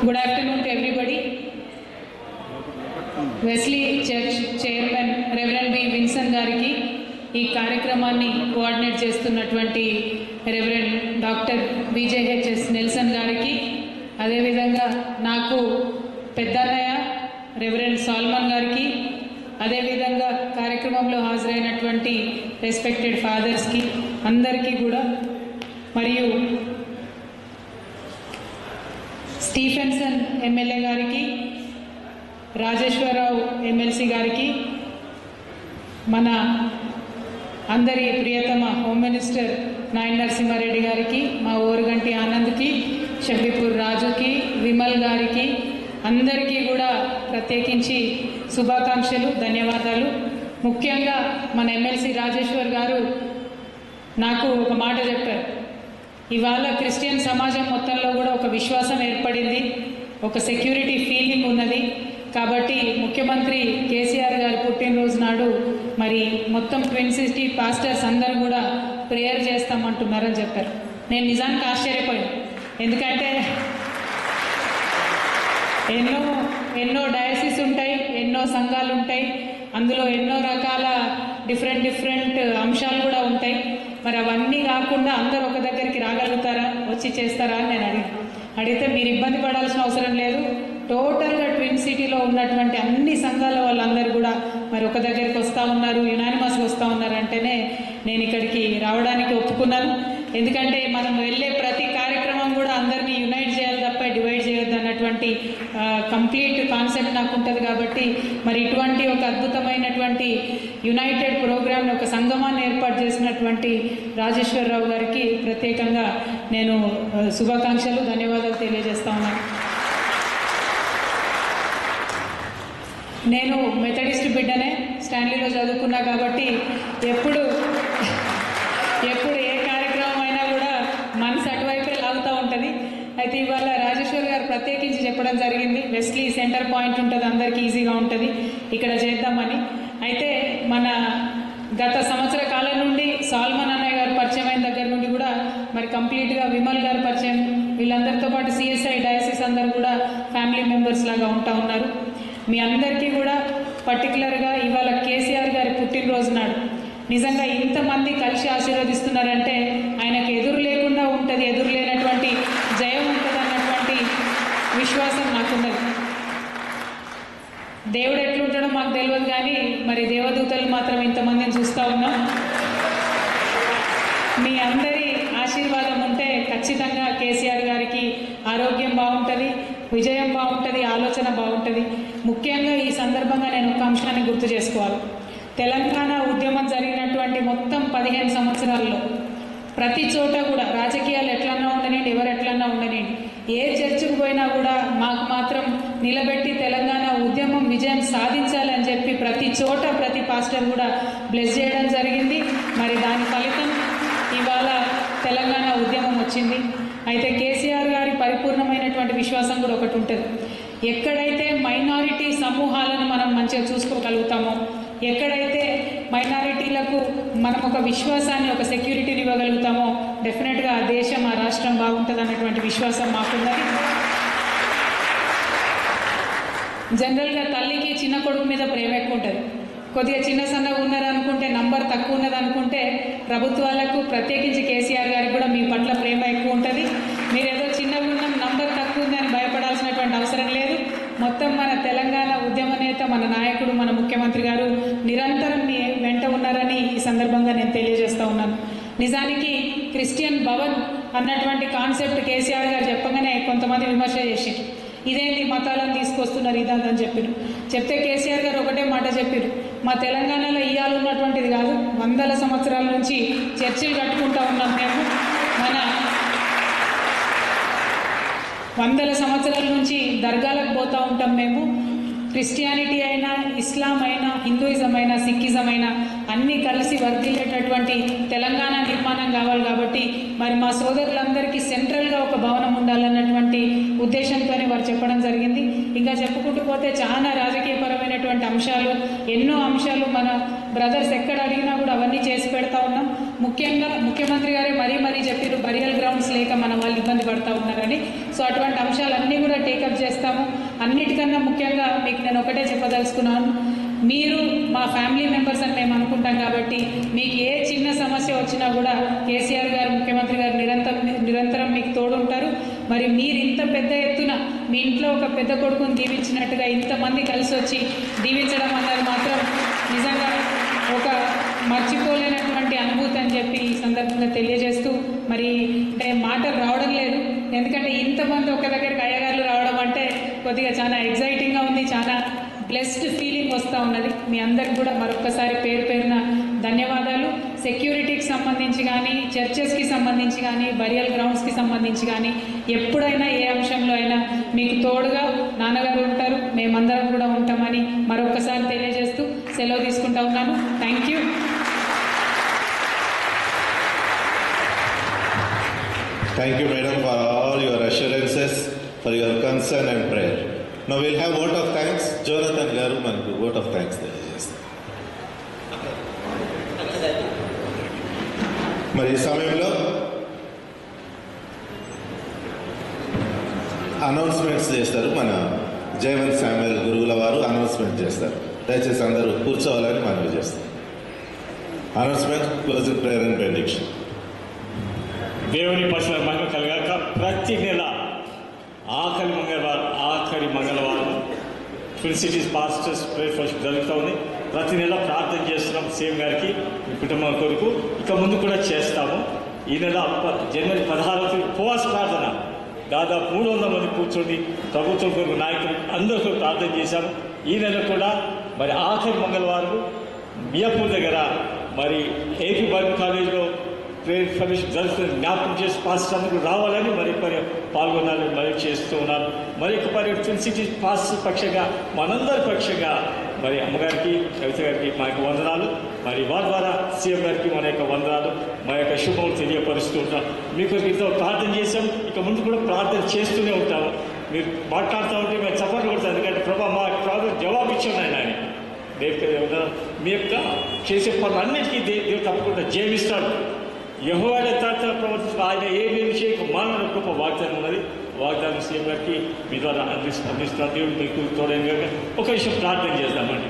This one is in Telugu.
Good afternoon to everybody. Wesley Church Chairman Reverend B. Vincent గారికి ఈ కార్యక్రమాన్ని కోఆర్డినేట్ చేస్తున్నటువంటి రెవరెండ్ డాక్టర్ BJHS నెల్సన్ గారికి, అదేవిధంగా నాకు పెద్దన్నయ్య రెవరెండ్ సాల్మన్ గారికి, అదేవిధంగా కార్యక్రమంలో హాజరైనటువంటి రెస్పెక్టెడ్ ఫాదర్స్కి అందరికీ కూడా, మరియు స్టీఫెన్సన్ ఎమ్మెల్యే గారికి, రాజేశ్వరరావు ఎమ్మెల్సీ గారికి, మన అందరి ప్రియతమ హోమ్ మినిస్టర్ నాయన నరసింహారెడ్డి గారికి, మా ఓరుగంటి ఆనంద్కి, షబ్బీపూర్ రాజుకి, విమల్ గారికి అందరికీ కూడా ప్రత్యేకించి శుభాకాంక్షలు, ధన్యవాదాలు. ముఖ్యంగా మన ఎమ్మెల్సీ రాజేశ్వర్ గారు నాకు ఒక మాట చెప్పారు. ఇవాళ క్రిస్టియన్ సమాజం మొత్తంలో కూడా ఒక విశ్వాసం ఏర్పడింది, ఒక సెక్యూరిటీ ఫీలింగ్ ఉన్నది. కాబట్టి ముఖ్యమంత్రి కేసీఆర్ గారి పుట్టినరోజు నాడు మరి మొత్తం ట్విన్ సిటీ పాస్టర్స్ అందరూ కూడా ప్రేయర్ చేస్తామంటున్నారని చెప్పారు. నేను నిజానికి ఆశ్చర్యపోయాను. ఎందుకంటే ఎన్నో డయాసిస్ ఉంటాయి, ఎన్నో సంఘాలు ఉంటాయి, అందులో ఎన్నో రకాల డిఫరెంట్ అంశాలు కూడా ఉంటాయి. మరి అవన్నీ కాకుండా అందరూ ఒక దగ్గరికి రాగలుగుతారా, వచ్చి చేస్తారా అని నేను అడిగితే మీరు ఇబ్బంది పడాల్సిన అవసరం లేదు, టోటల్గా ట్విన్ సిటీలో ఉన్నటువంటి అన్ని సంఘాల వాళ్ళందరూ కూడా మరి ఒక దగ్గరికి వస్తూ ఉన్నారు, యునానిమస్గా వస్తూ ఉన్నారు అంటేనే నేను ఇక్కడికి రావడానికి ఒప్పుకున్నాను. ఎందుకంటే మనం వెళ్ళే ప్రతి కార్యక్రమం కూడా అందరినీ యునైట్ చేయాలి తప్ప డివైడ్ చేయొద్దు అన్నటువంటి కంప్లీట్ కాన్సెప్ట్ నాకు ఉంటుంది. కాబట్టి మరి ఇటువంటి ఒక అద్భుతమైనటువంటి యునైటెడ్ ప్రోగ్రామ్ని, ఒక సంగమాన్ని ఏర్పాటు చేసినటువంటి రాజేశ్వరరావు గారికి ప్రత్యేకంగా నేను శుభాకాంక్షలు, ధన్యవాదాలు తెలియజేస్తా ఉన్నాను. నేను మెథడిస్ట్ బిడ్డనే, స్టాన్లీలో చదువుకున్నా కాబట్టి ఎప్పుడు ఏ కార్యక్రమం అయినా కూడా మనసు అటువైపే లాగుతూ ఉంటుంది. అయితే ఇవాళ రాజేశ్వర్ గారు ప్రత్యేకించి చెప్పడం జరిగింది, వెస్లీ సెంటర్ పాయింట్ ఉంటుంది, అందరికీ ఈజీగా ఉంటుంది ఇక్కడ చేద్దామని. అయితే మన గత సంవత్సర కాలం నుండి సాల్మన్ అన్నయ్య గారు పరిచయం అయిన దగ్గర నుండి కూడా మరి కంప్లీట్గా విమల్ గారు పరిచయం, వీళ్ళందరితో పాటు CSI డయాసిస్ అందరూ కూడా ఫ్యామిలీ మెంబర్స్ లాగా ఉంటా ఉన్నారు. మీ అందరికీ కూడా పర్టికులర్గా ఇవాళ కేసీఆర్ గారి పుట్టినరోజు నాడు నిజంగా ఇంతమంది కలిసి ఆశీర్వదిస్తున్నారంటే ఆయనకు ఎదురు లేకుండా ఉంటుంది, ఎదురు లేనటువంటి జయం ఉంటుంది అన్నటువంటి విశ్వాసం నాకున్నది. దేవుడు ఎట్లుంటాడో మాకు తెలియదు, కానీ మరి దేవదూతలు మాత్రం ఇంతమందిని చూస్తూ ఉన్నాం. మీ అందరి ఆశీర్వాదం ఉంటే ఖచ్చితంగా కేసీఆర్ గారికి ఆరోగ్యం బాగుంటుంది, విజయం బాగుంటుంది, ఆలోచన బాగుంటుంది. ముఖ్యంగా ఈ సందర్భంగా నేను ఒక అంశాన్ని గుర్తు చేసుకోవాలి. తెలంగాణ ఉద్యమం జరిగినటువంటి మొత్తం 15 సంవత్సరాల్లో ప్రతి చోట కూడా రాజకీయాలు ఎట్లన్నా ఉండనండి, ఎవరు ఎట్లన్నా ఉండనండి, ఏ చర్చకు పోయినా కూడా మాకు మాత్రం నిలబెట్టి తెలంగాణ ఉద్యమం విజయం సాధించాలని చెప్పి ప్రతి చోట ప్రతి పాస్టర్ కూడా బ్లెస్ చేయడం జరిగింది. మరి దాని ఫలితం ఇవాళ తెలంగాణ ఉద్యమం వచ్చింది. అయితే కేసీఆర్ గారి పరిపూర్ణమైనటువంటి విశ్వాసం కూడా ఒకటి ఉంటుంది. ఎక్కడైతే మైనారిటీ సమూహాలను మనం మంచిగా చూసుకోగలుగుతామో, ఎక్కడైతే మైనారిటీలకు మనం ఒక విశ్వాసాన్ని, ఒక సెక్యూరిటీని ఇవ్వగలుగుతామో డెఫినెట్గా ఆ దేశం, ఆ రాష్ట్రం బాగుంటుంది అన్నటువంటి విశ్వాసం మాకున్నది. జనరల్గా తల్లికి చిన్న కొడుకు మీద ప్రేమ ఎక్కువ ఉంటుంది. కొద్దిగా చిన్న సన్నగా ఉన్నారనుకుంటే, నంబర్ తక్కువ ఉన్నదనుకుంటే ప్రభుత్వాలకు, ప్రత్యేకించి కేసీఆర్ గారికి కూడా మీ పట్ల ప్రేమ ఎక్కువ ఉంటుంది. మీరు ఏదో చిన్నగా ఉన్నాం, నంబర్ తక్కువ ఉందని భయపడాల్సినటువంటి అవసరం లేదు. మొత్తం మన తెలంగాణ ఉద్యమ నేత, మన నాయకుడు, మన ముఖ్యమంత్రి గారు నిరంతరం మీ వెంట ఉన్నారని ఈ సందర్భంగా నేను తెలియజేస్తూ ఉన్నాను. నిజానికి క్రిస్టియన్ భవన్ అన్నటువంటి కాన్సెప్ట్ కేసీఆర్ గారు చెప్పగానే కొంతమంది విమర్శ చేసి, ఇదేంటి మతాలను తీసుకొస్తున్నారు ఇదని చెప్పారు. చెప్తే కేసీఆర్ గారు ఒకటే మాట చెప్పారు, మా తెలంగాణలో ఇవాళ ఉన్నటువంటిది కాదు, 100 సంవత్సరాల నుంచి చర్చిలు కట్టుకుంటూ ఉన్నాం మేము, మన 100 సంవత్సరాల నుంచి దర్గాలకు పోతూ ఉంటాం మేము, క్రిస్టియానిటీ అయినా, ఇస్లాం అయినా, హిందూయిజం అయినా, సిక్కిజం అయినా అన్నీ కలిసి వర్ధిల్లేటటువంటి తెలంగాణ నిర్మాణం కావాలి. కాబట్టి మరి మా సోదరులందరికీ సెంట్రల్గా ఒక భవనం ఉండాలన్నటువంటి ఉద్దేశంతోనే వారు చెప్పడం జరిగింది. ఇంకా చెప్పుకుంటూ పోతే చాలా రాజకీయపరమైనటువంటి అంశాలు, ఎన్నో అంశాలు మన బ్రదర్స్ ఎక్కడ అడిగినా కూడా అవన్నీ చేసి పెడతా ఉన్నాం. ముఖ్యంగా ముఖ్యమంత్రి గారే మరీ చెప్పారు బరియల్ గ్రౌండ్స్ లేక మన వాళ్ళు ఇబ్బంది పడతా ఉన్నారని. సో అటువంటి అంశాలన్నీ కూడా టేకప్ చేస్తాము. అన్నిటికన్నా ముఖ్యంగా మీకు నేను ఒకటే చెప్పదలుచుకున్నాను, మీరు మా ఫ్యామిలీ మెంబర్స్ అని మేము అనుకుంటాం. కాబట్టి మీకు ఏ చిన్న సమస్య వచ్చినా కూడా కేసీఆర్ గారు, ముఖ్యమంత్రి గారు నిరంతరం మీకు తోడుంటారు. మరి మీరు ఇంత పెద్ద ఎత్తున మీ ఇంట్లో ఒక పెద్ద కొడుకుని దీవించినట్టుగా ఇంతమంది కలిసి వచ్చి దీవించడం అన్నది మాత్రం నిజంగా ఒక మర్చిపోలేనటువంటి అనుభూతి అని చెప్పి ఈ సందర్భంగా తెలియజేస్తూ, మరి అంటే మాటలు రావడం లేదు. ఎందుకంటే ఇంతమంది ఒక దగ్గరికి అయ్యగారులు రావడం అంటే కొద్దిగా చాలా ఎగ్జైటింగ్గా ఉంది, చాలా బ్లెస్డ్ ఫీలింగ్ వస్తూ ఉన్నది. మీ అందరికి కూడా మరొకసారి పేరున ధన్యవాదాలు. సెక్యూరిటీకి సంబంధించి కానీ, చర్చెస్కి సంబంధించి కానీ, బరియల్ గ్రౌండ్స్కి సంబంధించి కానీ ఎప్పుడైనా ఏ అంశంలో అయినా మీకు తోడుగా నాన్నగారు ఉంటారు, మేమందరం కూడా ఉంటామని మరొకసారి తెలియజేస్తూ సెలవు తీసుకుంటా ఉన్నాను. Thank you. Thank you, madam, for all your assurances, for your concern and prayer. Now we'll have vote of thanks. Jonathan garu manaku vote of thanks తెలియజేస్తారు. మరి ఈ సమయంలో అనౌన్స్మెంట్స్ చేస్తారు. మన జయవంత్ శామ్యుయల్ గురువుల వారు అనౌన్స్మెంట్ చేస్తారు. దయచేసి అందరూ కూర్చోవాలని మనవి చేస్తారు. Announcement, closing prayer and benediction. దేవుని పట్ల మహిమ కలగాక ప్రతి నెల ఆఖరి మంగళవారం twin cities pastors prayer fellowship జరుగుతూ ఉంది. ప్రతి నెల ప్రార్థన చేస్తున్నాం సీఎం గారికి, మీ కుటుంబం కొరకు. ఇక ముందు కూడా చేస్తాము. ఈ నెల జనవరి 16 ఉపవాస ప్రార్థన దాదాపు 300 మంది కూర్చొని ప్రభుత్వం కొరకు నాయకులు అందరికీ ప్రార్థన చేశాము. ఈ నెల కూడా మరి ఆఖరి మంగళవారం మియాపూర్ దగ్గర మరి ఏపీ బైబిల్ కాలేజీలో ప్రేయర్ ఫెలోషిప్ జరుగుతుంది. జ్ఞాపకం చేసి పాస్టర్ అందరూ రావాలని మరి పాల్గొనాలని మరి చేస్తూ ఉన్నారు. మరి ట్విన్ సిటీస్ పాస్టర్ పక్షంగా, మనందరి పక్షంగా మరి అమ్మగారికి, కవిత గారికి మా యొక్క వందనాలు. మరి వారి ద్వారా సీఎం గారికి మన యొక్క వందనాలు, మా యొక్క శుభములు తెలియపరుస్తూ ఉంటాం. మీకు ఇంతో ప్రార్థన చేసాం, ఇక ముందు కూడా ప్రార్థన చేస్తూనే ఉంటాము. మీరు మాట్లాడుతూ ఉంటే మేము చప్పట్లు కొడతాం. ఎందుకంటే ప్రభా మా ప్రార్థన జవాబు ఇచ్చాను ఆయన. మీ యొక్క చేసే పనులన్నిటికీ దేవుడు తప్పకుండా జయమిస్తాడు. యెహోవా తాత ప్రవర్తించిన ఆయన ఏ విషయం మానవ గొప్ప వాగ్దానం ఉన్నది. వాగ్దానం సీఎం గారికి మీ ద్వారా అందిస్తున్న దేవుడు మీకు తోడైన. ఒక విషయం ప్రార్థన చేద్దామండి.